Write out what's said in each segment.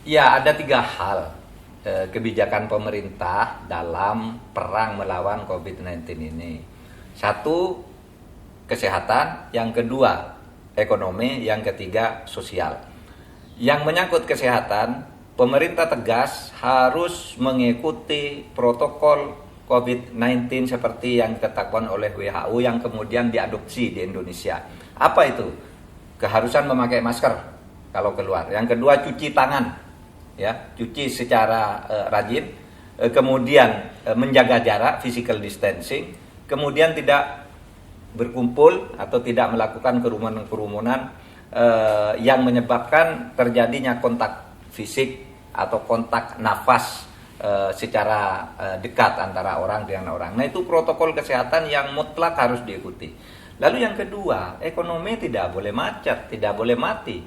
Ya, ada tiga hal kebijakan pemerintah dalam perang melawan COVID-19 ini. Satu, kesehatan. Yang kedua, ekonomi. Yang ketiga, sosial. Yang menyangkut kesehatan, pemerintah tegas harus mengikuti protokol COVID-19 seperti yang ditetapkan oleh WHO yang kemudian diadopsi di Indonesia. Apa itu? Keharusan memakai masker kalau keluar. Yang kedua, cuci tangan, ya, cuci secara rajin. Kemudian menjaga jarak, physical distancing. Kemudian tidak berkumpul atau tidak melakukan kerumunan-kerumunan yang menyebabkan terjadinya kontak fisik atau kontak nafas secara dekat antara orang dengan orang. Nah, itu protokol kesehatan yang mutlak harus diikuti. Lalu yang kedua, ekonomi tidak boleh macet, tidak boleh mati.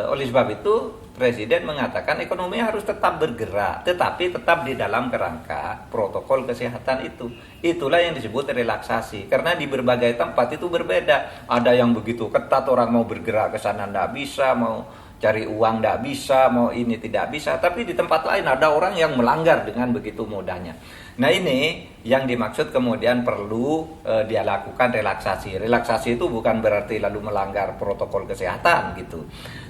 Oleh sebab itu, Presiden mengatakan ekonomi harus tetap bergerak, tetapi tetap di dalam kerangka protokol kesehatan itu. Itulah yang disebut relaksasi. Karena di berbagai tempat itu berbeda. Ada yang begitu ketat, orang mau bergerak ke sana tidak bisa, mau cari uang tidak bisa, mau ini tidak bisa. Tapi di tempat lain ada orang yang melanggar dengan begitu mudahnya. Nah, ini yang dimaksud kemudian perlu dia lakukan relaksasi. Relaksasi itu bukan berarti lalu melanggar protokol kesehatan gitu.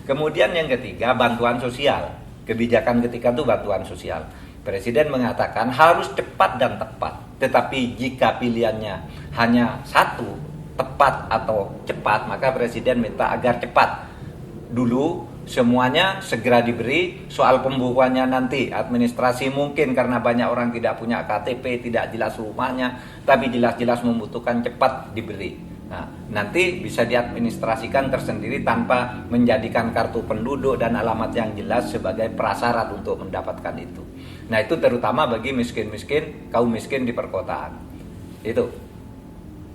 Kemudian yang ketiga, bantuan sosial. Kebijakan ketika itu bantuan sosial. Presiden mengatakan harus cepat dan tepat. Tetapi jika pilihannya hanya satu, tepat atau cepat, maka Presiden minta agar cepat dulu semuanya segera diberi. Soal pembukuannya nanti administrasi mungkin karena banyak orang tidak punya KTP, tidak jelas rumahnya, tapi jelas-jelas membutuhkan cepat diberi. Nah, nanti bisa diadministrasikan tersendiri tanpa menjadikan kartu penduduk dan alamat yang jelas sebagai prasyarat untuk mendapatkan itu. Nah, itu terutama bagi miskin-miskin, kaum miskin di perkotaan. Itu.